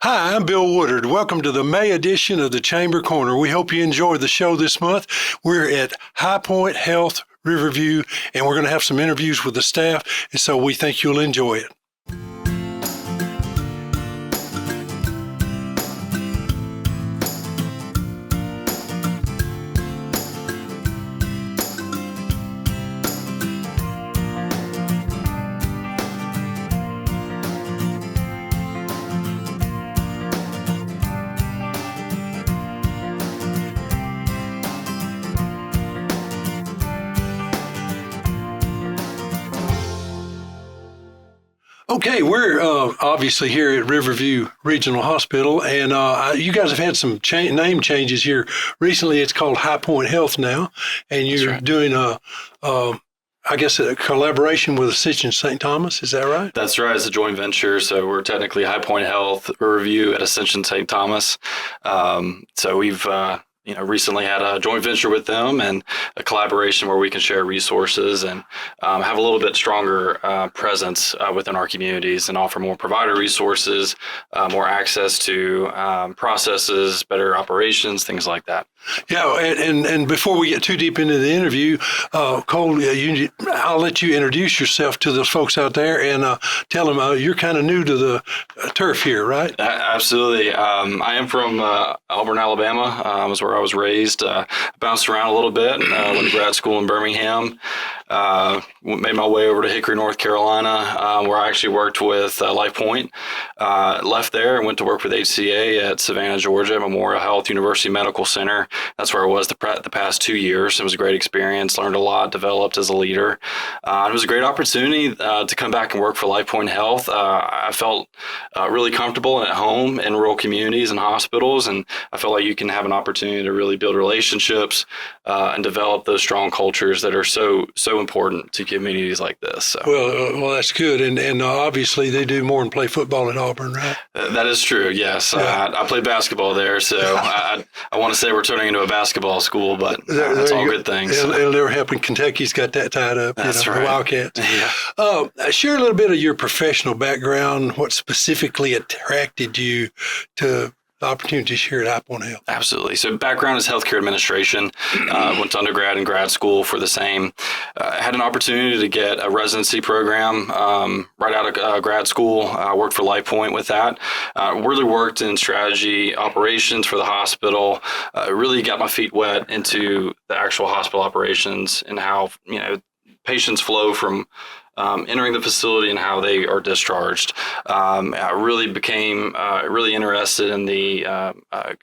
Hi, I'm Bill Woodard. Welcome to the May edition of the Chamber Corner. We hope you enjoyed the show this month. We're at High Point Health Riverview, and we're going to have some interviews with the staff, and so we think you'll enjoy it. Okay, we're obviously here at Riverview Regional Hospital, and you guys have had some name changes here recently. It's called High Point Health now, and you're doing I guess a collaboration with Ascension St. Thomas. Is that right? That's right. It's a joint venture. So we're technically High Point Health Riverview at Ascension St. Thomas. So we've recently had a joint venture with them and a collaboration where we can share resources and have a little bit stronger presence within our communities and offer more provider resources, more access to processes, better operations, things like that. Yeah, and before we get too deep into the interview, Cole, I'll let you introduce yourself to those folks out there and tell them you're kind of new to the turf here, right? Absolutely. I am from Auburn, Alabama. Is where I was raised. Bounced around a little bit. Went to grad school in Birmingham. Made my way over to Hickory, North Carolina, where I actually worked with LifePoint. Left there and went to work with HCA at Savannah, Georgia, Memorial Health University Medical Center. That's where I was the past 2 years. It was a great experience. Learned a lot. Developed as a leader. It was a great opportunity to come back and work for LifePoint Health. I felt really comfortable and at home in rural communities and hospitals, and I felt like you can have an opportunity to really build relationships and develop those strong cultures that are so important to communities like this. So. Well, that's good, and obviously they do more than play football at Auburn, right? That is true. Yes, yeah. I played basketball there, so I want to say we're turning into a basketball school, but that's all good things. And they're helping. Kentucky's got that tied up. That's right. The Wildcats. Yeah. Share a little bit of your professional background. What specifically attracted you to the opportunities here at High Point Health? Absolutely. So background is healthcare administration. Went to undergrad and grad school for the same. Had an opportunity to get a residency program right out of grad school. Worked for LifePoint with that. Really worked in strategy operations for the hospital. Really got my feet wet into the actual hospital operations and how patients flow from entering the facility and how they are discharged. I really became really interested in the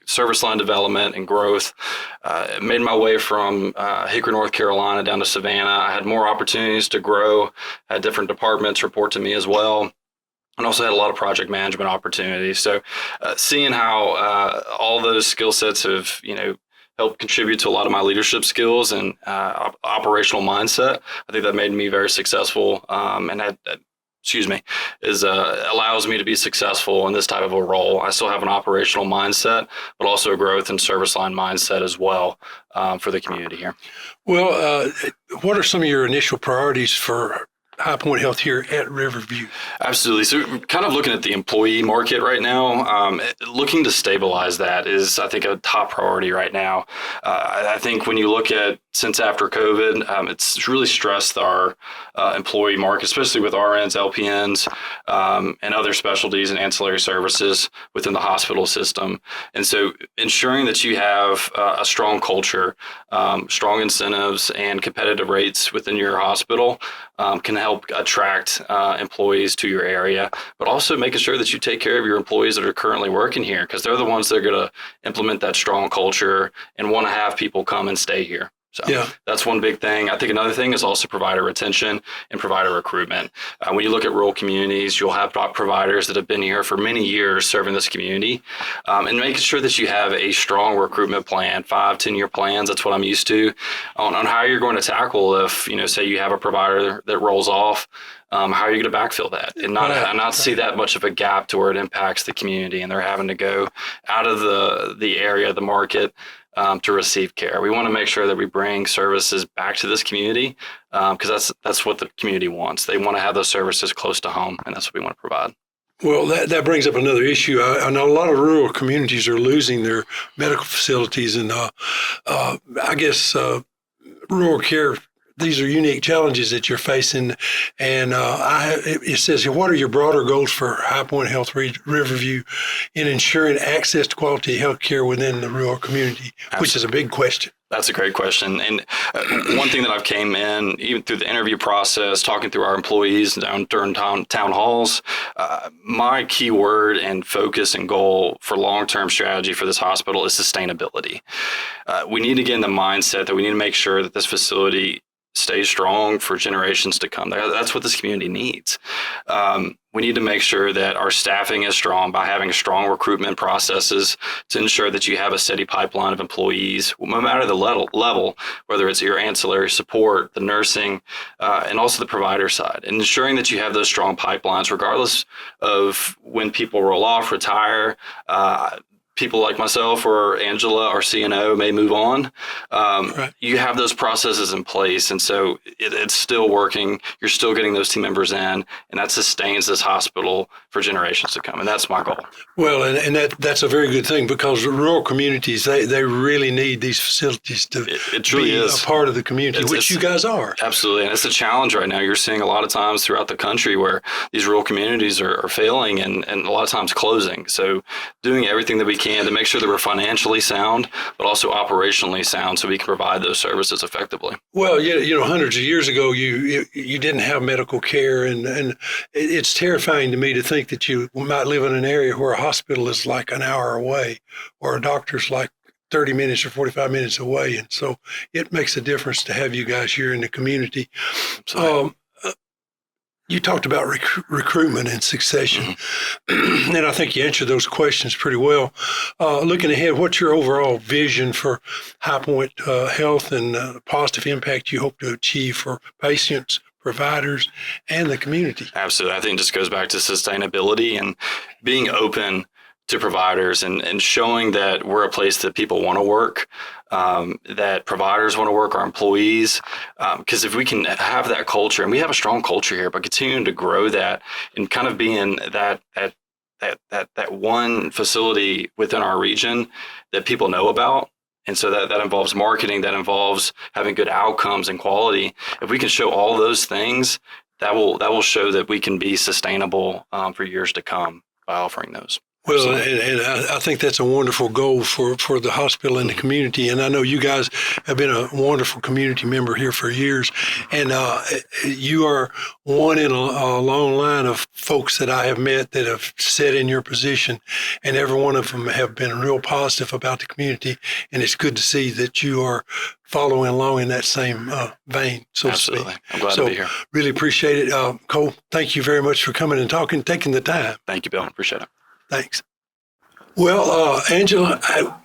service line development and growth. Made my way from Hickory, North Carolina down to Savannah. I had more opportunities to grow, had different departments report to me as well. And also had a lot of project management opportunities. So seeing how all those skill sets have, helped contribute to a lot of my leadership skills and operational mindset. I think that made me very successful, and allows me to be successful in this type of a role. I still have an operational mindset, but also a growth and service line mindset as well for the community here. Well, what are some of your initial priorities for High Point Health here at Riverview? Absolutely. So kind of looking at the employee market right now, looking to stabilize that is, I think, a top priority right now. I think when you look at since after COVID, it's really stressed our employee market, especially with RNs, LPNs, and other specialties and ancillary services within the hospital system. And so ensuring that you have a strong culture, strong incentives, and competitive rates within your hospital can help attract employees to your area, but also making sure that you take care of your employees that are currently working here, because they're the ones that are going to implement that strong culture and want to have people come and stay here. So that's one big thing. I think another thing is also provider retention and provider recruitment. When you look at rural communities, you'll have providers that have been here for many years serving this community, and making sure that you have a strong recruitment plan, 5-10-year plans. That's what I'm used to on how you're going to tackle if, say you have a provider that rolls off. How are you going to backfill that and not see that much of a gap to where it impacts the community and they're having to go out of the area, the market, to receive care. We want to make sure that we bring services back to this community because that's what the community wants. They want to have those services close to home, and that's what we want to provide. Well, that brings up another issue. I know a lot of rural communities are losing their medical facilities, and I guess rural care. These are unique challenges that you're facing, and it says here, what are your broader goals for High Point Health Riverview in ensuring access to quality health care within the rural community, which is a big question. That's a great question. And one thing that I've came in, even through the interview process, talking through our employees during town halls, my key word and focus and goal for long-term strategy for this hospital is sustainability. We need to get in the mindset that we need to make sure that this facility stays strong for generations to come. That's what this community needs. We need to make sure that our staffing is strong by having strong recruitment processes to ensure that you have a steady pipeline of employees, no matter the level, whether it's your ancillary support, the nursing, and also the provider side, and ensuring that you have those strong pipelines, regardless of when people roll off, retire, people like myself or Angela, our CNO, may move on. Right. You have those processes in place. And so it's still working. You're still getting those team members in, and that sustains this hospital for generations to come. And that's my goal. Well, and that's a very good thing, because rural communities, they really need these facilities to it truly be is a part of the community, which you guys are. Absolutely. And it's a challenge right now. You're seeing a lot of times throughout the country where these rural communities are failing and a lot of times closing. So doing everything that we can to make sure that we're financially sound, but also operationally sound, so we can provide those services effectively. Well, hundreds of years ago, you didn't have medical care, and it's terrifying to me to think that you might live in an area where a hospital is like an hour away, or a doctor's like 30 minutes or 45 minutes away. And so it makes a difference to have you guys here in the community. You talked about recruitment and succession, and I think you answered those questions pretty well. Looking ahead, what's your overall vision for High Point Health and the positive impact you hope to achieve for patients, providers, and the community? Absolutely. I think it just goes back to sustainability and being open to providers and showing that we're a place that people want to work, that providers want to work, our employees, because if we can have that culture, and we have a strong culture here, but continuing to grow that and kind of being that one facility within our region that people know about. And so that involves marketing, that involves having good outcomes and quality. If we can show all those things, that will show that we can be sustainable for years to come by offering those. Well, and I think that's a wonderful goal for the hospital and the community. And I know you guys have been a wonderful community member here for years. And you are one in a long line of folks that I have met that have sat in your position. And every one of them have been real positive about the community. And it's good to see that you are following along in that same vein, so Absolutely. to speak. I'm glad to be here. Really appreciate it. Cole, thank you very much for coming and taking the time. Thank you, Bill. Appreciate it. Thanks. Well, Angela,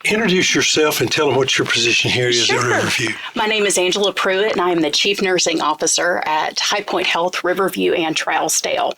introduce yourself and tell them what your position here is at Riverview. My name is Angela Pruitt, and I am the Chief Nursing Officer at High Point Health, Riverview, and Trousdale.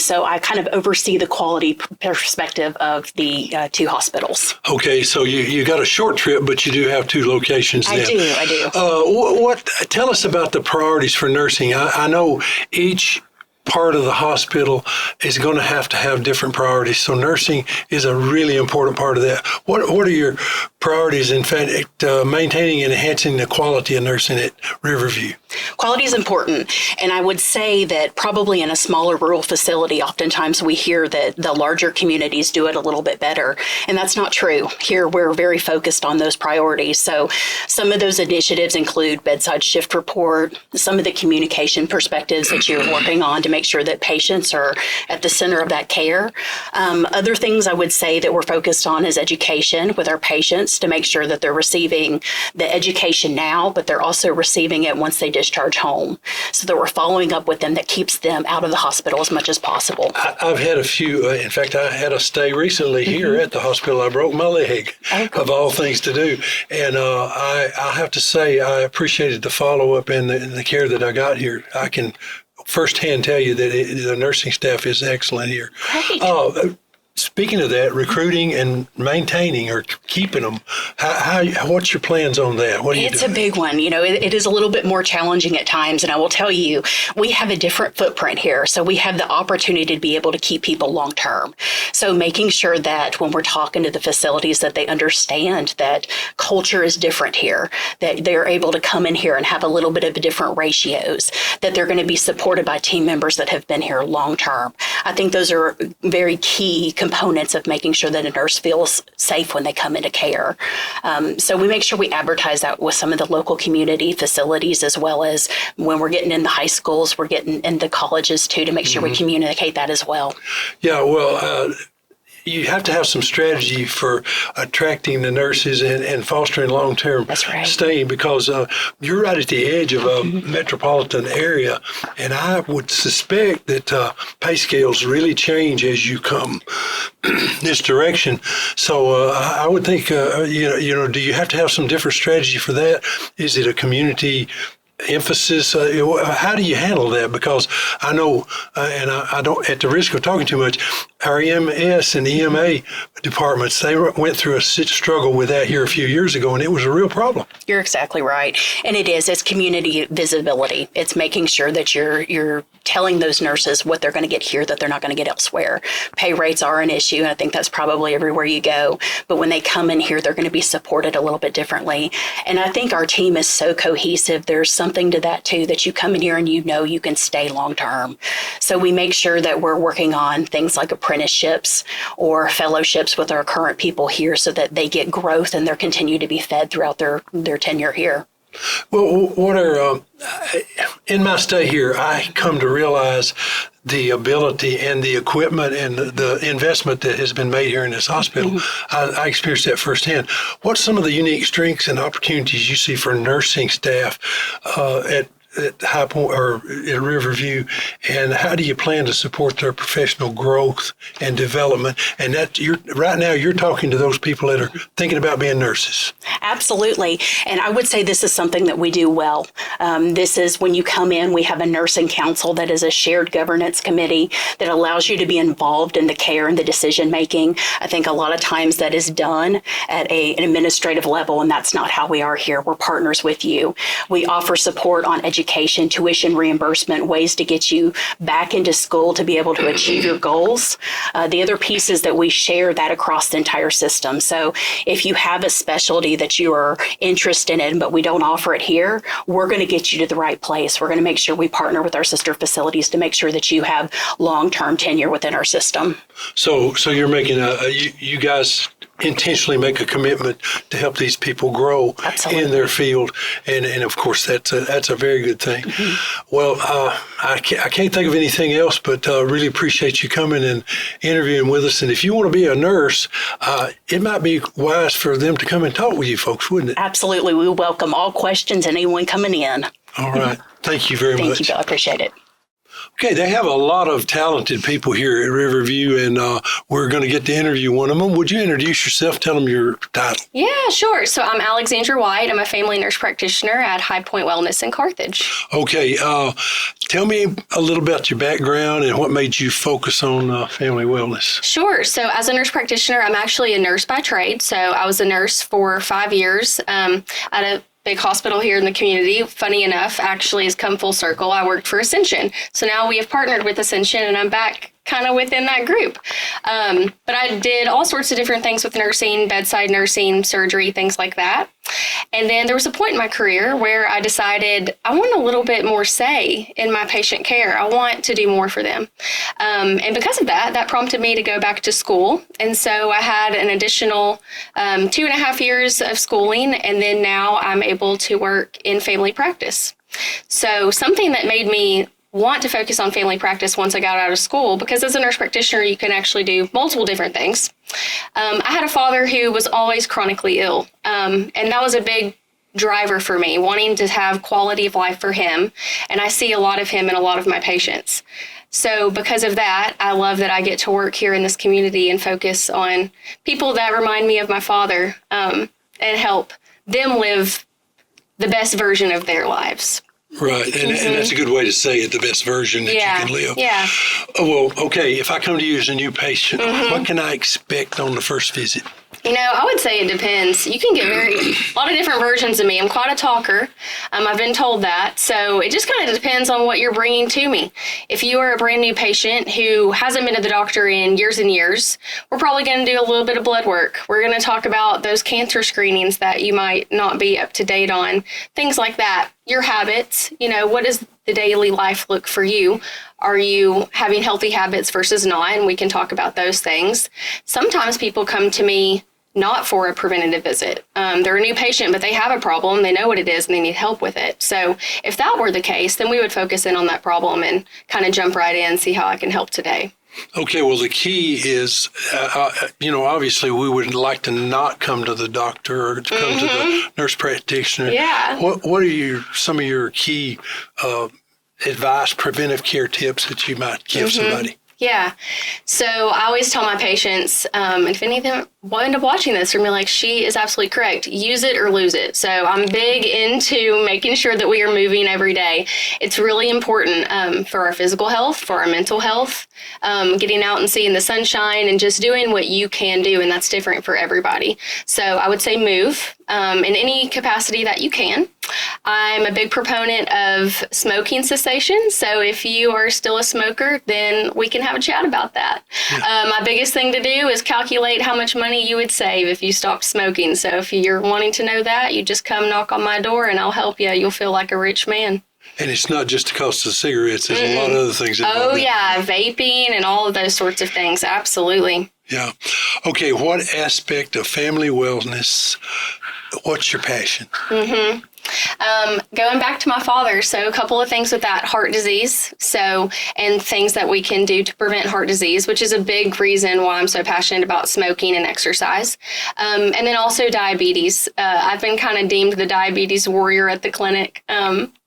So I kind of oversee the quality perspective of the two hospitals. Okay, so you got a short trip, but you do have two locations then. I do. Tell us about the priorities for nursing. I know each part of the hospital is going to have different priorities. So nursing is a really important part of that. What are your priorities in fact maintaining and enhancing the quality of nursing at Riverview? Quality is important. And I would say that probably in a smaller rural facility, oftentimes we hear that the larger communities do it a little bit better. And that's not true. Here, we're very focused on those priorities. So some of those initiatives include bedside shift report, some of the communication perspectives that you're working on to make sure that patients are at the center of that care. Other things I would say that we're focused on is education with our patients to make sure that they're receiving the education now, but they're also receiving it once they discharge home, so that we're following up with them that keeps them out of the hospital as much as possible. I've had a few, in fact, I had a stay recently here at the hospital. I broke my leg, of all things to do. And I have to say, I appreciated the follow-up and the care that I got here. I can firsthand tell you that the nursing staff is excellent here. Great. speaking of that, recruiting and maintaining or keeping them, what's your plans on that? What are you It's doing? a big one. It is a little bit more challenging at times. And I will tell you, we have a different footprint here. So we have the opportunity to be able to keep people long term. So making sure that when we're talking to the facilities that they understand that culture is different here, that they're able to come in here and have a little bit of different ratios, that they're going to be supported by team members that have been here long term. I think those are very key components of making sure that a nurse feels safe when they come into care. So we make sure we advertise that with some of the local community facilities, as well as when we're getting in the high schools, we're getting into colleges too, to make sure we communicate that as well. Yeah, well, you have to have some strategy for attracting the nurses and fostering long-term That's right. staying, because you're right at the edge of a metropolitan area, and I would suspect that pay scales really change as you come this direction. So I would think, do you have to have some different strategy for that? Is it a community emphasis? How do you handle that? Because I know, and I don't, at the risk of talking too much, our EMS and EMA departments, they went through a struggle with that here a few years ago, and it was a real problem. You're exactly right. And it's community visibility. It's making sure that you're telling those nurses what they're going to get here that they're not going to get elsewhere. Pay rates are an issue, and I think that's probably everywhere you go. But when they come in here, they're going to be supported a little bit differently. And I think our team is so cohesive. There's something to that too, that you come in here and you can stay long term. So we make sure that we're working on things like apprenticeships or fellowships with our current people here, so that they get growth and they're continue to be fed throughout their tenure here. Well, what are in my stay here, I come to realize the ability and the equipment and the investment that has been made here in this hospital. Mm-hmm. I experienced that firsthand. What's some of the unique strengths and opportunities you see for nursing staff at High Point or at Riverview, and how do you plan to support their professional growth and development? And that right now you're talking to those people that are thinking about being nurses. Absolutely. And I would say this is something that we do well. This is when you come in, we have a nursing council that is a shared governance committee that allows you to be involved in the care and the decision making. I think a lot of times that is done at an administrative level, and that's not how we are here. We're partners with you. We offer support on education, tuition reimbursement, ways to get you back into school to be able to achieve your goals. The other piece is that we share that across the entire system. So if you have a specialty that you are interested in, but we don't offer it here, we're going to get you to the right place. We're going to make sure we partner with our sister facilities to make sure that you have long-term tenure within our system. So you're making you guys intentionally make a commitment to help these people grow Absolutely. in their field, and of course that's a very good thing. Mm-hmm. Well, I can't think of anything else, but really appreciate you coming and interviewing with us. And if you want to be a nurse, it might be wise for them to come and talk with you folks, wouldn't it? Absolutely. We welcome all questions and anyone coming in. All right. Thank you very much. Thank you, Bill. I appreciate it. Okay, they have a lot of talented people here at Riverview, and we're going to get to interview one of them. Would you introduce yourself? Tell them your title. Yeah, sure. So I'm Alexandra White. I'm a family nurse practitioner at High Point Wellness in Carthage. Okay, tell me a little about your background and what made you focus on family wellness. Sure. So as a nurse practitioner, I'm actually a nurse by trade. So I was a nurse for 5 years at a big hospital here in the community. Funny enough, actually has come full circle. I worked for Ascension. So now we have partnered with Ascension, and I'm back kind of within that group. But I did all sorts of different things with nursing, bedside nursing, surgery, things like that. And then there was a point in my career where I decided I want a little bit more say in my patient care. I want to do more for them. And because of that, that prompted me to go back to school. And so I had an additional 2.5 years of schooling, and then now I'm able to work in family practice. So something that made me want to focus on family practice once I got out of school, because as a nurse practitioner, you can actually do multiple different things. I had a father who was always chronically ill, and that was a big driver for me, wanting to have quality of life for him, and I see a lot of him in a lot of my patients. So because of that, I love that I get to work here in this community and focus on people that remind me of my father, and help them live the best version of their lives. Right. And that's a good way to say it, the best version that you can live. Yeah. Oh, well, okay. If I come to you as a new patient, what can I expect on the first visit? I would say it depends. You can get a lot of different versions of me. I'm quite a talker. I've been told that. So it just kind of depends on what you're bringing to me. If you are a brand new patient who hasn't been to the doctor in years and years, we're probably going to do a little bit of blood work. We're going to talk about those cancer screenings that you might not be up to date on, things like that. Your habits, what does the daily life look for you? Are you having healthy habits versus not? And we can talk about those things. Sometimes people come to me not for a preventative visit. They're a new patient, but they have a problem. They know what it is and they need help with it. So if that were the case, then we would focus in on that problem and kind of jump right in and see how I can help today. Okay, well, the key is, obviously we would like to not come to the doctor or to come to the nurse practitioner. Yeah. What are some of your key advice, preventive care tips that you might give somebody? Yeah. So I always tell my patients, if any of them will end up watching this, they're going to be like, she is absolutely correct. Use it or lose it. So I'm big into making sure that we are moving every day. It's really important for our physical health, for our mental health, getting out and seeing the sunshine and just doing what you can do. And that's different for everybody. So I would say move in any capacity that you can. I'm a big proponent of smoking cessation. So if you are still a smoker, then we can have a chat about that. My biggest thing to do is calculate how much money you would save if you stopped smoking. So if you're wanting to know that, you just come knock on my door and I'll help you. You'll feel like a rich man. And it's not just the cost of cigarettes. There's a lot of other things involved. Oh, yeah. Vaping and all of those sorts of things. Absolutely. Yeah. Okay. What aspect of family wellness, what's your passion? Going back to my father, so a couple of things with that, heart disease, and things that we can do to prevent heart disease, which is a big reason why I'm so passionate about smoking and exercise. And then also diabetes. I've been kind of deemed the diabetes warrior at the clinic.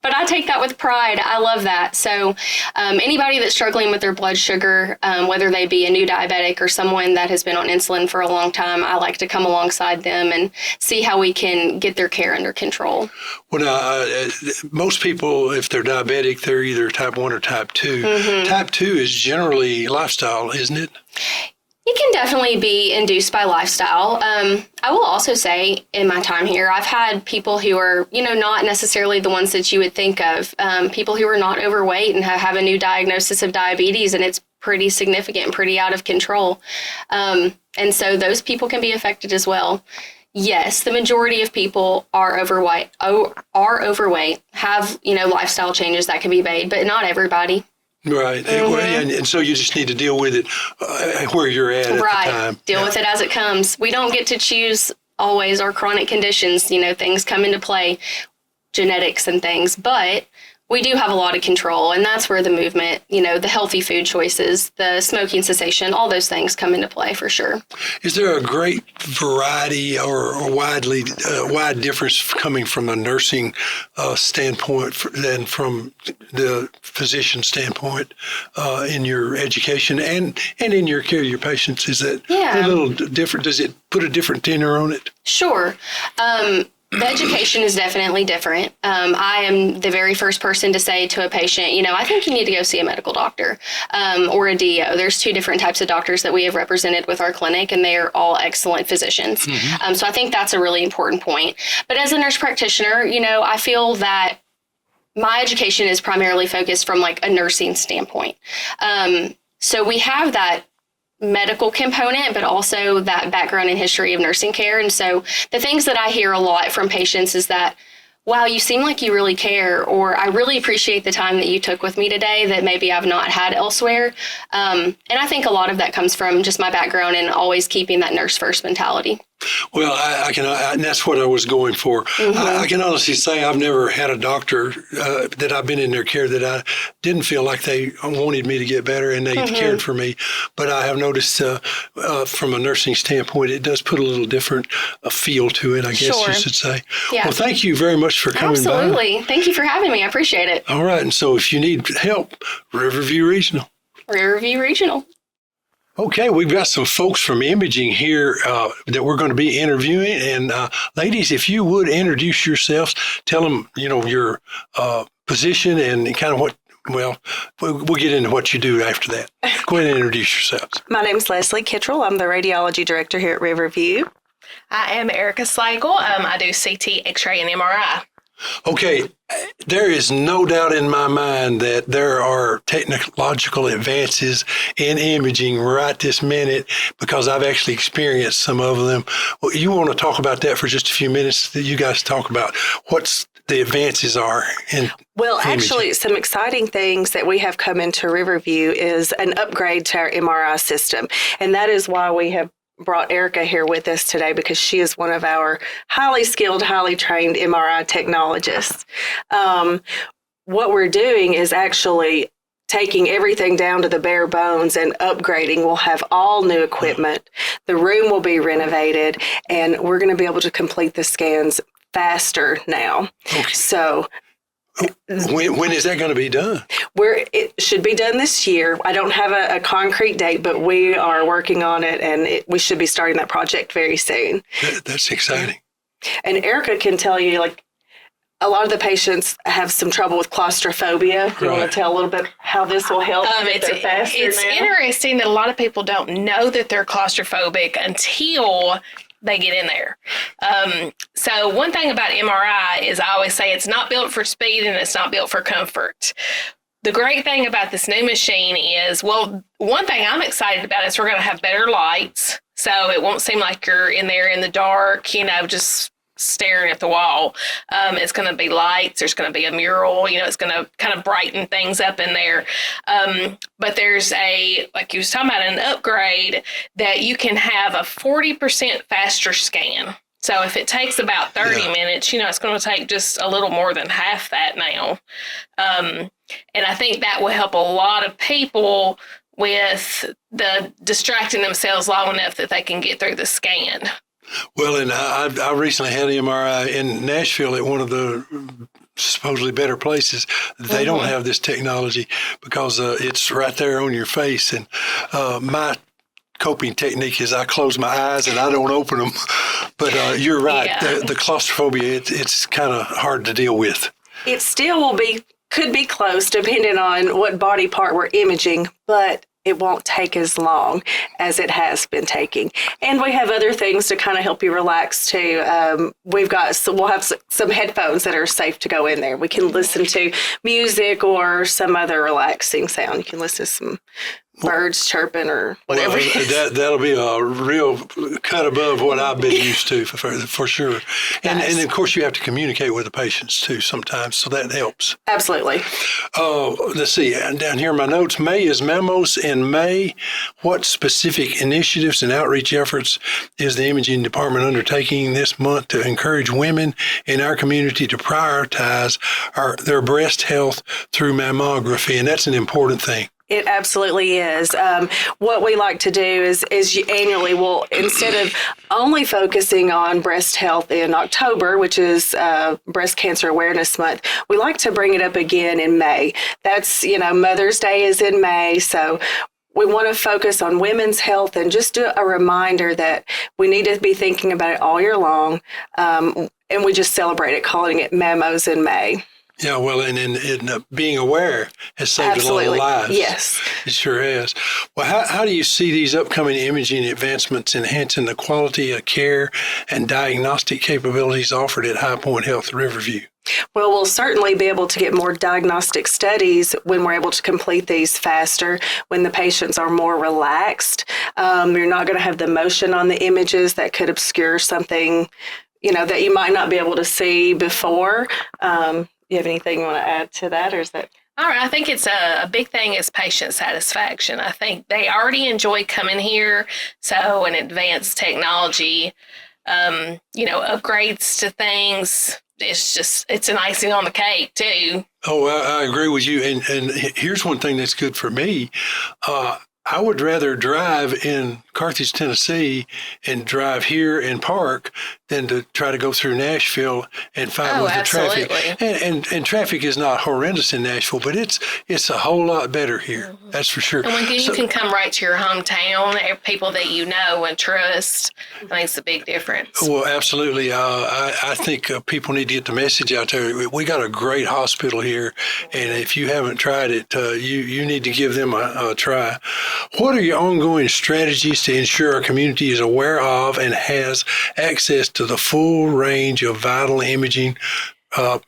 But I take that with pride. I love that. So anybody that's struggling with their blood sugar, whether they be a new diabetic or someone that has been on insulin for a long time, I like to come alongside them and see how we can get their care under control. Well, most people, if they're diabetic, they're either type 1 or type 2. Type 2 is generally lifestyle, isn't it? It can definitely be induced by lifestyle. I will also say in my time here, I've had people who are, not necessarily the ones that you would think of, people who are not overweight and have a new diagnosis of diabetes, and it's pretty significant and pretty out of control. And so those people can be affected as well. Yes, the majority of people are overweight, have, lifestyle changes that can be made, but not everybody. Right. And so you just need to deal with it where you're at the time. Deal with it as it comes. We don't get to choose always our chronic conditions. Things come into play, genetics and things, but we do have a lot of control. And that's where the movement, the healthy food choices, the smoking cessation, all those things come into play for sure. Is there a great variety or wide difference coming from a nursing standpoint than from the physician standpoint in your education and in your care of your patients? Is that a little different? Does it put a different tenor on it? Sure. The education is definitely different. I am the very first person to say to a patient, I think you need to go see a medical doctor or a DO. There's 2 different types of doctors that we have represented with our clinic, and they are all excellent physicians. So I think that's a really important point. But as a nurse practitioner, I feel that my education is primarily focused from like a nursing standpoint. So we have that medical component, but also that background and history of nursing care. And so the things that I hear a lot from patients is that, wow, you seem like you really care, or I really appreciate the time that you took with me today that maybe I've not had elsewhere. And I think a lot of that comes from just my background and always keeping that nurse first mentality. Well, I can, and that's what I was going for. I can honestly say I've never had a doctor that I've been in their care that I didn't feel like they wanted me to get better and they cared for me. But I have noticed from a nursing standpoint, it does put a little different feel to it, I guess you should say. Yeah. Well, thank you very much for coming by. Absolutely. Thank you for having me. I appreciate it. All right. And so if you need help, Riverview Regional. Riverview Regional. Okay, we've got some folks from imaging here that we're going to be interviewing. And ladies, if you would introduce yourselves, tell them, your position and kind of what, well, we'll get into what you do after that. Go ahead and introduce yourselves. My name's Leslie Kittrell. I'm the radiology director here at Riverview. I am Erica Slagle. I do CT, X-ray, and MRI. Okay, there is no doubt in my mind that there are technological advances in imaging right this minute because I've actually experienced some of them. Well, you want to talk about that for just a few minutes? That you guys talk about what's the advances are in Well, imaging. actually, some exciting things that we have come into Riverview is an upgrade to our MRI system. And that is why we have brought Erica here with us today, because she is one of our highly skilled, highly trained MRI technologists. What we're doing is actually taking everything down to the bare bones and upgrading. We'll have all new equipment. The room will be renovated, and we're going to be able to complete the scans faster now. Okay. So When is that going to be done? it should be done this year. I don't have a concrete date, but we are working on it, and we should be starting that project very soon. That's exciting. And Erica can tell you, like, a lot of the patients have some trouble with claustrophobia. You want Right. to tell a little bit how this will help get there faster It's now? interesting that a lot of people don't know that they're claustrophobic until they get in there. So one thing about MRI is I always say it's not built for speed and it's not built for comfort. The great thing about this new machine is, well, one thing I'm excited about is we're going to have better lights. So it won't seem like you're in there in the dark, just staring at the wall. It's going to be lights. There's going to be a mural. It's going to kind of brighten things up in there. But there's like you was talking about, an upgrade that you can have a 40% faster scan. So if it takes about 30 minutes, it's going to take just a little more than half that now. And I think that will help a lot of people with the distracting themselves long enough that they can get through the scan. Well, and I recently had an MRI in Nashville at one of the supposedly better places. They don't have this technology because it's right there on your face. And my coping technique is I close my eyes and I don't open them. But you're right. Yeah. The claustrophobia, it's kind of hard to deal with. It still could be close depending on what body part we're imaging, but it won't take as long as it has been taking. And we have other things to kind of help you relax too. We'll have some headphones that are safe to go in there. We can listen to music or some other relaxing sound. You can listen to some birds chirping or whatever. Well, that'll be a real cut above what I've been used to for sure. And of course you have to communicate with the patients too sometimes, so that helps. Absolutely. Let's see, down here in my notes, May is Memos in May. What specific initiatives and outreach efforts is the imaging department undertaking this month to encourage women in our community to prioritize their breast health through mammography? And that's an important thing. It absolutely is. What we like to do is annually, instead of only focusing on breast health in October, which is Breast Cancer Awareness Month, we like to bring it up again in May. That's, Mother's Day is in May, so we want to focus on women's health and just do a reminder that we need to be thinking about it all year long, and we just celebrate it, calling it Memos in May. Yeah, well, and being aware has saved Absolutely. a lot of lives. Yes. It sure has. Well, how do you see these upcoming imaging advancements enhancing the quality of care and diagnostic capabilities offered at High Point Health Riverview? Well, we'll certainly be able to get more diagnostic studies when we're able to complete these faster, when the patients are more relaxed. You're not going to have the motion on the images that could obscure something, that you might not be able to see before. You have anything you want to add to that, or is that? All right, I think it's a big thing is patient satisfaction. I think they already enjoy coming here, so an advanced technology, upgrades to things, it's an icing on the cake too. Oh, I agree with you. And here's one thing that's good for me. I would rather drive in Carthage, Tennessee, and drive here and park than to try to go through Nashville and fight with the traffic. And traffic is not horrendous in Nashville, but it's a whole lot better here. That's for sure. And when you can come right to your hometown, people that you know and trust, that makes a big difference. Well, absolutely. I think people need to get the message out there. We got a great hospital here, and if you haven't tried it, you need to give them a try. What are your ongoing strategies to ensure our community is aware of and has access to the full range of vital imaging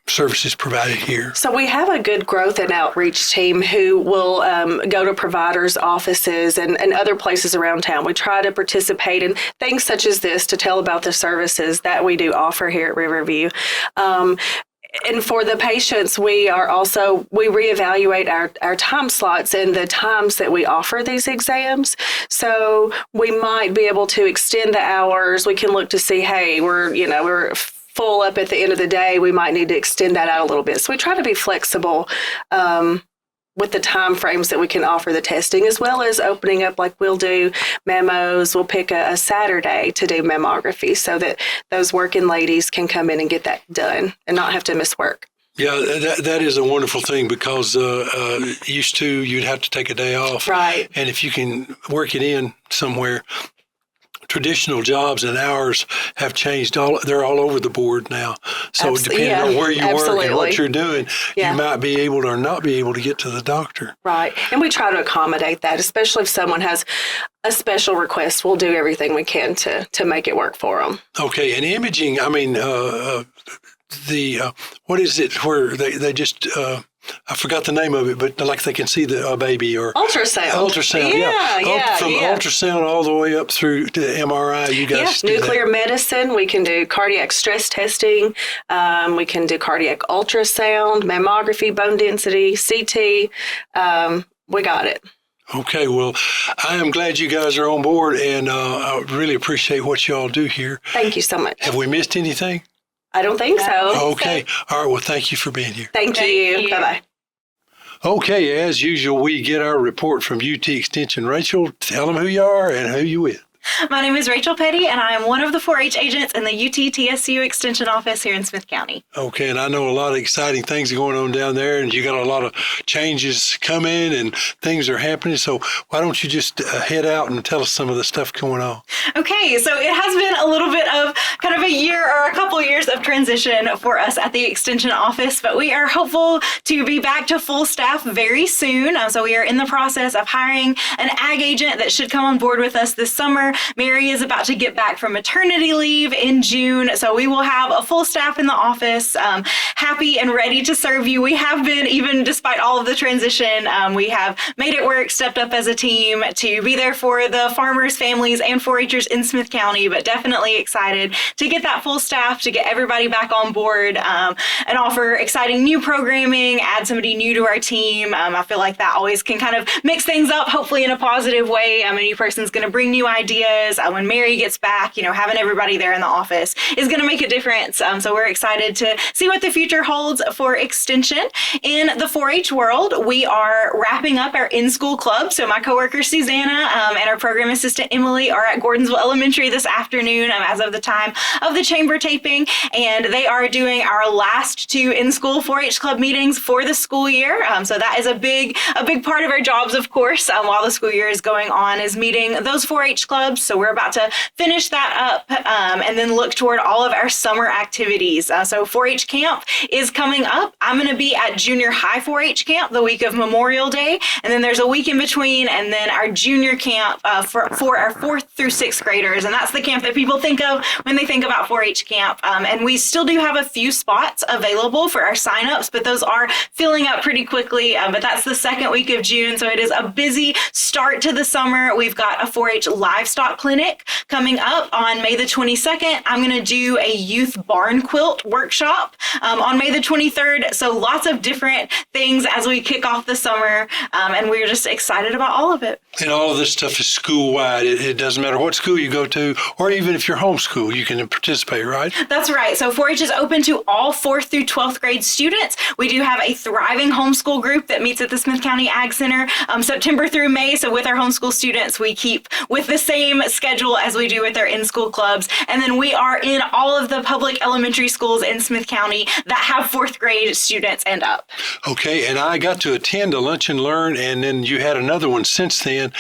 services provided here? So we have a good growth and outreach team who will go to providers' offices and other places around town. We try to participate in things such as this to tell about the services that we do offer here at Riverview. And for the patients, we reevaluate our time slots and the times that we offer these exams. So we might be able to extend the hours. We can look to see, hey, we're full up at the end of the day. We might need to extend that out a little bit. So we try to be flexible with the time frames that we can offer the testing, as well as opening up, like we'll do mammos. We'll pick a Saturday to do mammography so that those working ladies can come in and get that done and not have to miss work. Yeah, that is a wonderful thing, because used to you'd have to take a day off. Right. And if you can work it in somewhere, traditional jobs and hours have changed. They're all over the board now. So depending on where you work and what you're doing, you might be able to or not be able to get to the doctor. Right. And we try to accommodate that, especially if someone has a special request. We'll do everything we can to make it work for them. Okay. And imaging, I mean, what is it where they just... I forgot the name of it, but like they can see the baby or ultrasound. Ultrasound, yeah. From ultrasound all the way up through to MRI, you guys do nuclear that. medicine. We can do cardiac stress testing. We can do cardiac ultrasound, mammography, bone density, CT. We got it. Okay, well, I am glad you guys are on board, and I really appreciate what you all do here. Thank you so much. Have we missed anything? I don't think so. Okay. All right. Well, thank you for being here. Thank you. Bye-bye. Okay. As usual, we get our report from UT Extension. Rachel, tell them who you are and who you with. My name is Rachel Petty, and I am one of the 4-H agents in the UT TSU Extension office here in Smith County. Okay, and I know a lot of exciting things are going on down there, and you got a lot of changes coming and things are happening. So why don't you just head out and tell us some of the stuff going on? Okay, so it has been a little bit of kind of a year or a couple years of transition for us at the Extension office, but we are hopeful to be back to full staff very soon. So we are in the process of hiring an ag agent that should come on board with us this summer. Mary is about to get back from maternity leave in June, so we will have a full staff in the office, happy and ready to serve you. We have been, even despite all of the transition, we have made it work, stepped up as a team to be there for the farmers, families, and 4-Hers in Smith County, but definitely excited to get that full staff, to get everybody back on board, and offer exciting new programming, add somebody new to our team. I feel like that always can kind of mix things up, hopefully in a positive way. A new person's going to bring new ideas. When Mary gets back, having everybody there in the office is going to make a difference. So we're excited to see what the future holds for Extension. In the 4-H world, we are wrapping up our in-school club. So my coworker Susanna and our program assistant Emily are at Gordonsville Elementary this afternoon as of the time of the chamber taping, and they are doing our last 2 in-school 4-H club meetings for the school year. So that is a big part of our jobs, of course, while the school year is going on, is meeting those 4-H clubs. So we're about to finish that up and then look toward all of our summer activities. So 4-H camp is coming up. I'm going to be at junior high 4-H camp the week of Memorial Day, and then there's a week in between, and then our junior camp for our 4th through 6th graders, and that's the camp that people think of when they think about 4-H camp. And we still do have a few spots available for our signups, but those are filling up pretty quickly. But that's the 2nd week of June, so it is a busy start to the summer. We've got a 4-H livestock livestock clinic coming up on May the 22nd. I'm going to do a youth barn quilt workshop on May the 23rd. So lots of different things as we kick off the summer, and we're just excited about all of it. And all of this stuff is school-wide. It doesn't matter what school you go to, or even if you're homeschool, you can participate, right? That's right. So 4-H is open to all 4th through 12th grade students. We do have a thriving homeschool group that meets at the Smith County Ag Center September through May. So with our homeschool students, we keep with the same schedule as we do with our in-school clubs. And then we are in all of the public elementary schools in Smith County that have 4th grade students and up. Okay, and I got to attend a Lunch and Learn, and then you had another one since then.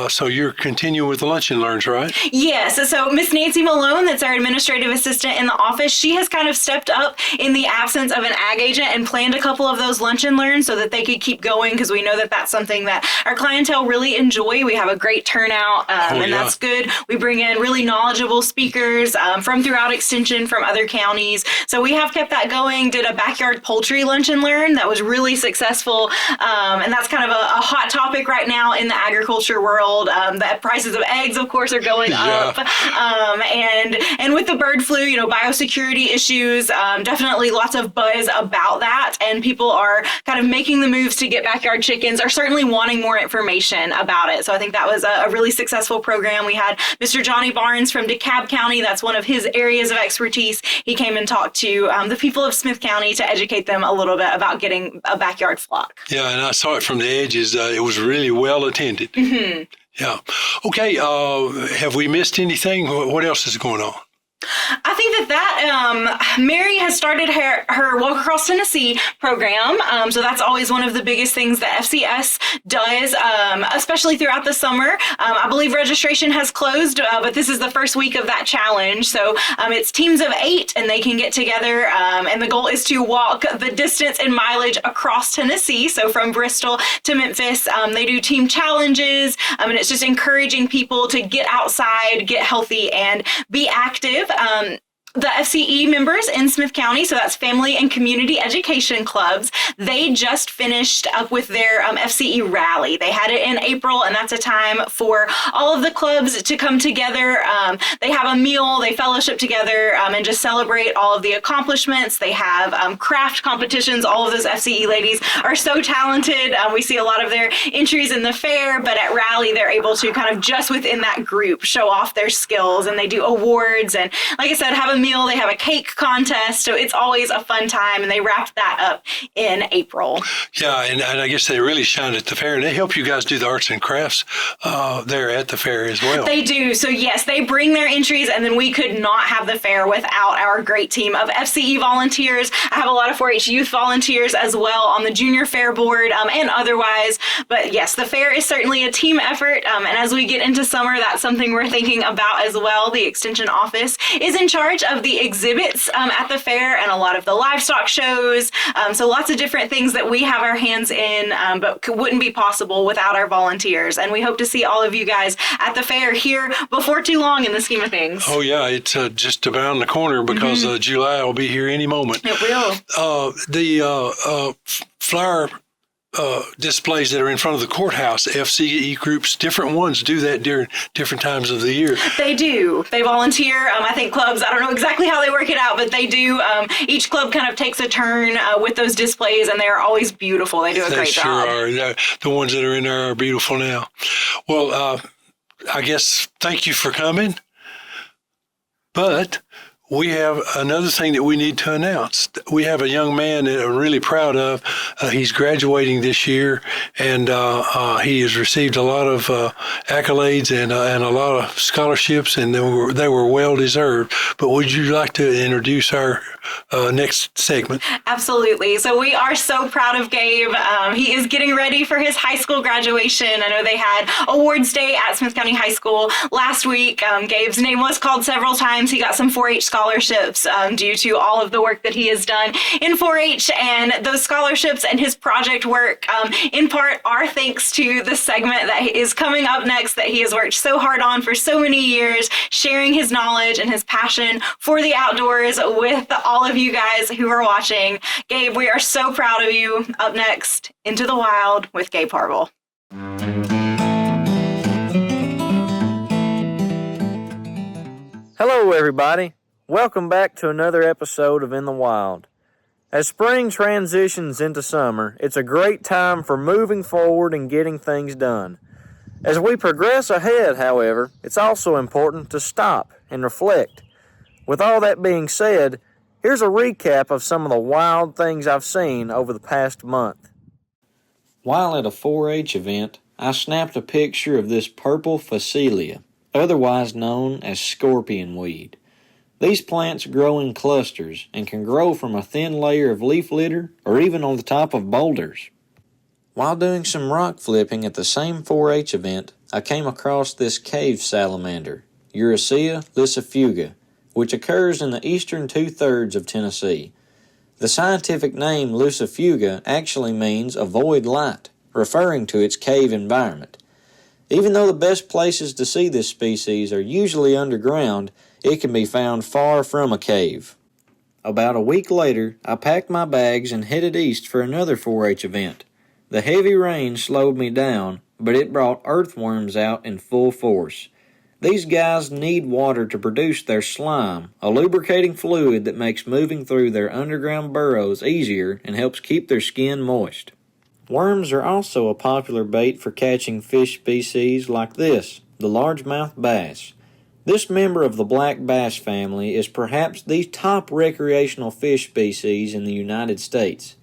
So you're continuing with the Lunch and Learns, right? Yes. So Miss Nancy Malone, that's our administrative assistant in the office, she has kind of stepped up in the absence of an ag agent and planned a couple of those Lunch and Learns so that they could keep going, because we know that that's something that our clientele really enjoy. We have a great turnout, and that's good. We bring in really knowledgeable speakers from throughout Extension, from other counties. So we have kept that going. Did a backyard poultry Lunch and Learn that was really successful, and that's kind of a hot topic right now in the agriculture world. The prices of eggs, of course, are going up, and with the bird flu, biosecurity issues, definitely lots of buzz about that, and people are kind of making the moves to get backyard chickens, are certainly wanting more information about it. So I think that was a really successful program. We had Mr. Johnny Barnes from DeKalb County. That's one of his areas of expertise. He came and talked to the people of Smith County to educate them a little bit about getting a backyard flock. Yeah, and I saw it from the edges. It was really well attended. Mm-hmm. Yeah. Okay, have we missed anything? What else is going on? I think that Mary has started her Walk Across Tennessee program. So that's always one of the biggest things that FCS does, especially throughout the summer. I believe registration has closed, but this is the first week of that challenge. So it's teams of 8, and they can get together. And the goal is to walk the distance and mileage across Tennessee. So from Bristol to Memphis, they do team challenges. And it's just encouraging people to get outside, get healthy, and be active. The FCE members in Smith County, so that's Family and Community Education Clubs, they just finished up with their FCE rally. They had it in April, and that's a time for all of the clubs to come together. They have a meal, they fellowship together, and just celebrate all of the accomplishments. They have craft competitions. All of those FCE ladies are so talented. We see a lot of their entries in the fair, but at rally, they're able to kind of just within that group show off their skills, and they do awards, and like I said, have a meal. They have a cake contest, so it's always a fun time, and they wrapped that up in April. Yeah, and I guess they really shine at the fair, and they help you guys do the arts and crafts there at the fair as well. They do. So yes, they bring their entries, and then we could not have the fair without our great team of FCE volunteers. I have a lot of 4-H youth volunteers as well on the junior fair board and otherwise. But yes, the fair is certainly a team effort, and as we get into summer, that's something we're thinking about as well. The Extension office is in charge of the exhibits at the fair and a lot of the livestock shows. So lots of different things that we have our hands in, but wouldn't be possible without our volunteers. And we hope to see all of you guys at the fair here before too long in the scheme of things. Oh, yeah, it's just around the corner because July will be here any moment. It will. The flower displays that are in front of the courthouse, FCE groups, different ones do that during different times of the year. They do. They volunteer. I think clubs, I don't know exactly how they work it out, but they do. Each club kind of takes a turn with those displays, and they're always beautiful. They do a great job. They sure are. The ones that are in there are beautiful now. Well, I guess thank you for coming. But we have another thing that we need to announce. We have a young man that we're really proud of. He's graduating this year, and he has received a lot of accolades and a lot of scholarships, and they were well deserved. But would you like to introduce our next segment? Absolutely. So we are so proud of Gabe. He is getting ready for his high school graduation. I know they had awards day at Smith County High School last week. Gabe's name was called several times. He got some 4-H scholarships due to all of the work that he has done in 4-H, and those scholarships and his project work in part are thanks to the segment that is coming up next that he has worked so hard on for so many years, sharing his knowledge and his passion for the outdoors with all of you guys who are watching. Gabe, we are so proud of you. Up next, Into the Wild with Gabe Harville. Hello, everybody. Welcome back to another episode of In the Wild. As spring transitions into summer, it's a great time for moving forward and getting things done. As we progress ahead, however, it's also important to stop and reflect. With all that being said, here's a recap of some of the wild things I've seen over the past month. While at a 4-H event, I snapped a picture of this purple phacelia, otherwise known as scorpion weed. These plants grow in clusters and can grow from a thin layer of leaf litter or even on the top of boulders. While doing some rock flipping at the same 4-H event, I came across this cave salamander, Uracea lisifuga, which occurs in the eastern 2/3 of Tennessee. The scientific name lisifuga actually means avoid light, referring to its cave environment. Even though the best places to see this species are usually underground, it can be found far from a cave. About a week later, I packed my bags and headed east for another 4-H event. The heavy rain slowed me down, but it brought earthworms out in full force. These guys need water to produce their slime, a lubricating fluid that makes moving through their underground burrows easier and helps keep their skin moist. Worms are also a popular bait for catching fish species like this, the largemouth bass. This member of the black bass family is perhaps the top recreational fish species in the United States.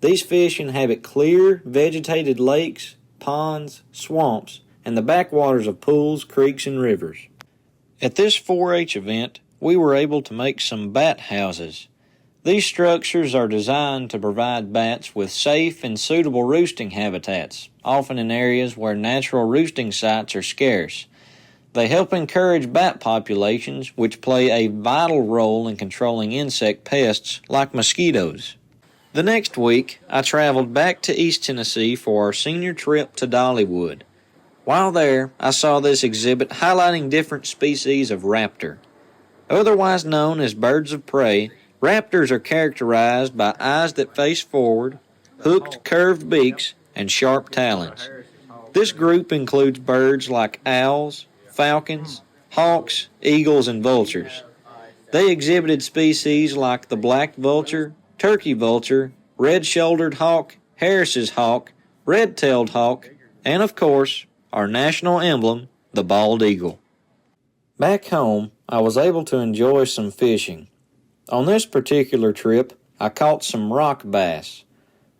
These fish inhabit clear, vegetated lakes, ponds, swamps, and the backwaters of pools, creeks, and rivers. At this 4-H event, we were able to make some bat houses. These structures are designed to provide bats with safe and suitable roosting habitats, often in areas where natural roosting sites are scarce. They help encourage bat populations, which play a vital role in controlling insect pests like mosquitoes. The next week, I traveled back to East Tennessee for our senior trip to Dollywood. While there, I saw this exhibit highlighting different species of raptor. Otherwise known as birds of prey, raptors are characterized by eyes that face forward, hooked, curved beaks, and sharp talons. This group includes birds like owls, falcons, hawks, eagles, and vultures. They exhibited species like the black vulture, turkey vulture, red-shouldered hawk, Harris's hawk, red-tailed hawk, and of course, our national emblem, the bald eagle. Back home, I was able to enjoy some fishing. On this particular trip, I caught some rock bass.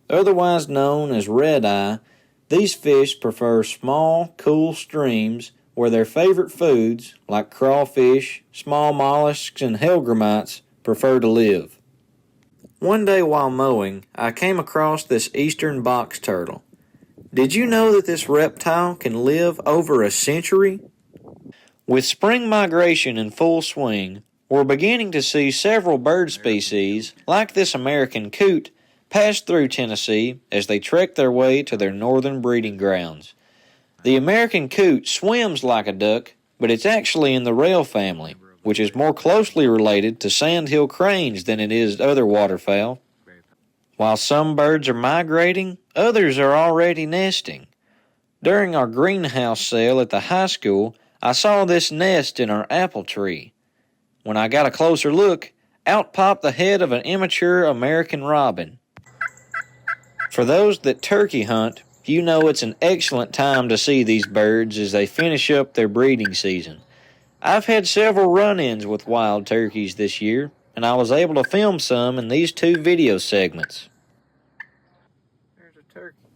Otherwise known as red-eye, these fish prefer small, cool streams where their favorite foods, like crawfish, small mollusks, and hellgrammites, prefer to live. One day while mowing, I came across this eastern box turtle. Did you know that this reptile can live over a century? With spring migration in full swing, we're beginning to see several bird species, like this American coot, pass through Tennessee as they trek their way to their northern breeding grounds. The American coot swims like a duck, but it's actually in the rail family, which is more closely related to sandhill cranes than it is other waterfowl. While some birds are migrating, others are already nesting. During our greenhouse sale at the high school, I saw this nest in our apple tree. When I got a closer look, out popped the head of an immature American robin. For those that turkey hunt, you know it's an excellent time to see these birds as they finish up their breeding season. I've had several run-ins with wild turkeys this year, and I was able to film some in these 2 video segments.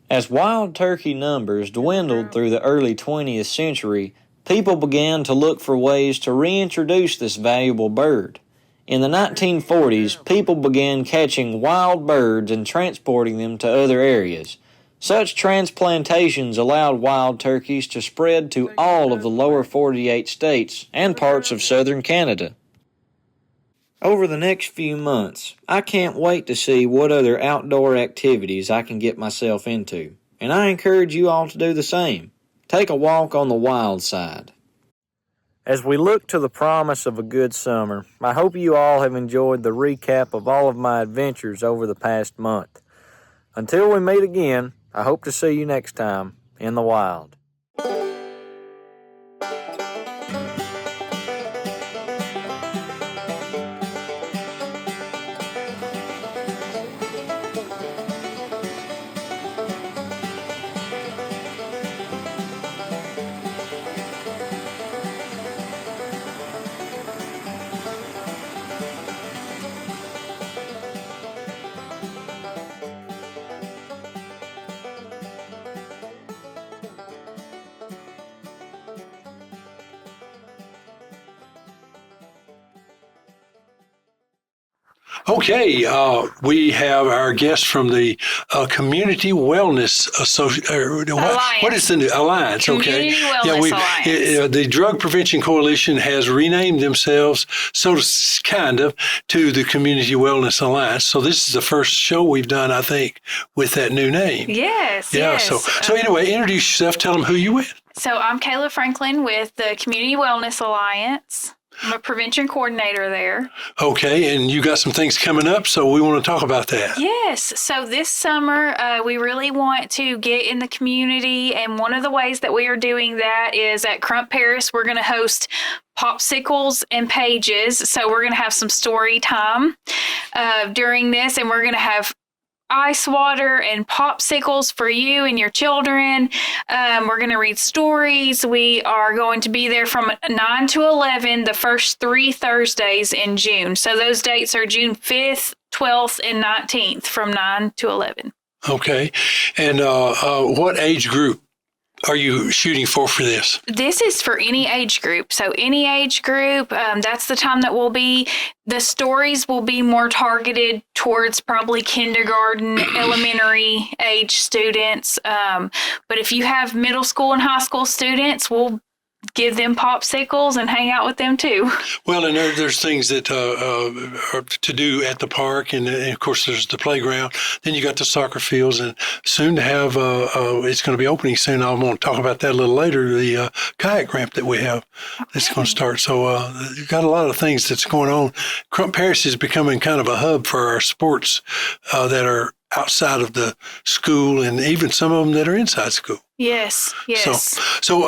As wild turkey numbers dwindled through the early 20th century, people began to look for ways to reintroduce this valuable bird. In the 1940s, people began catching wild birds and transporting them to other areas. Such transplantations allowed wild turkeys to spread to all of the lower 48 states and parts of southern Canada. Over the next few months, I can't wait to see what other outdoor activities I can get myself into, and I encourage you all to do the same. Take a walk on the wild side. As we look to the promise of a good summer, I hope you all have enjoyed the recap of all of my adventures over the past month. Until we meet again, I hope to see you next time in the wild. Okay, we have our guest from the Community Wellness What is the new Alliance? Community Wellness Alliance. The Drug Prevention Coalition has renamed themselves, kind of, to the Community Wellness Alliance. So this is the first show we've done, I think, with that new name. Yes. Yeah. Yes. So anyway, introduce yourself. Tell them who you with. So I'm Kayla Franklin with the Community Wellness Alliance. I'm a prevention coordinator there. Okay, and you got some things coming up, so we want to talk about that. Yes. So this summer, we really want to get in the community, and one of the ways that we are doing that is at Crump Paris, we're going to host popsicles and pages. So we're going to have some story time during this, and we're going to have ice water and popsicles for you and your children. We're going to read stories. We are going to be there from 9 to 11 the first 3 Thursdays in June. So those dates are June 5th, 12th, and 19th from 9 to 11. Okay. And what age group are you shooting for this? This is for any age group. So any age group, that's the time that will be. The stories will be more targeted towards probably kindergarten, elementary age students. But if you have middle school and high school students, we'll give them popsicles and hang out with them too. Well, and there's things that are to do at the park, and of course there's the playground. Then you got the soccer fields, and soon to have it's going to be opening soon. I'm going to talk about that a little later. The kayak ramp that we have that's going to start. So you've got a lot of things that's going on. Crump Paris is becoming kind of a hub for our sports that are outside of the school, and even some of them that are inside school. Yes. So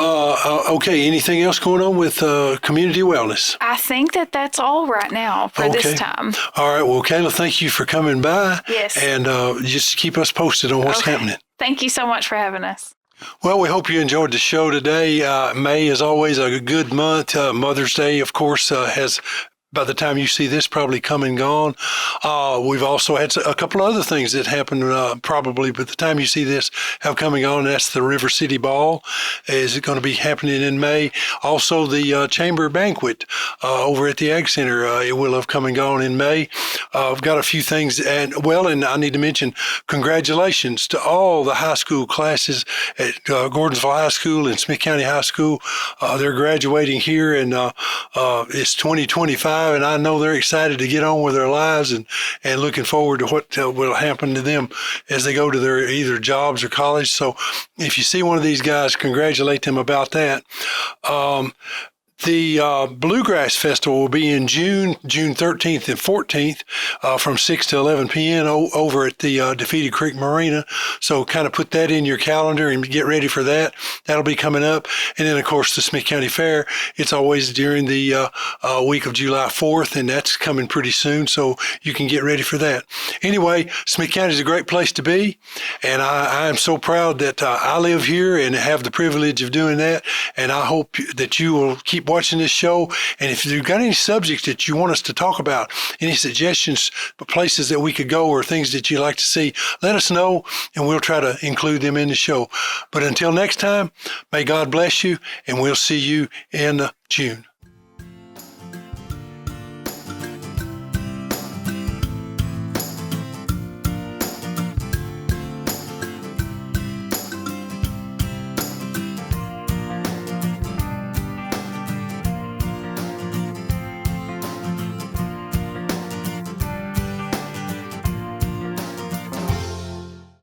okay, anything else going on with community wellness? I think that's all right now for this time. All right. Well, Kayla, thank you for coming by. Yes. And just keep us posted on what's happening. Thank you so much for having us. Well, we hope you enjoyed the show today. May is always a good month. Mother's Day, of course, has, by the time you see this, probably come and gone. We've also had a couple of other things that happened probably by the time you see this have coming on. That's the River City Ball. Is it going to be happening in May? Also, the Chamber Banquet over at the Ag Center. It will have come and gone in May. I've got a few things. And I need to mention congratulations to all the high school classes at Gordonsville High School and Smith County High School. They're graduating here, and it's 2025. And I know they're excited to get on with their lives and looking forward to what will happen to them as they go to their either jobs or college. So if you see one of these guys, congratulate them about that. The Bluegrass Festival will be in June 13th and 14th from 6 to 11 p.m. over at the Defeated Creek Marina. So kind of put that in your calendar and get ready for that. That'll be coming up. And then, of course, the Smith County Fair. It's always during the week of July 4th, and that's coming pretty soon. So you can get ready for that. Anyway, Smith County is a great place to be. And I am so proud that I live here and have the privilege of doing that. And I hope that you will keep watching this show, and if you've got any subjects that you want us to talk about, any suggestions, places that we could go or things that you'd like to see, let us know, and we'll try to include them in the show. But until next time, may God bless you, and we'll see you in June.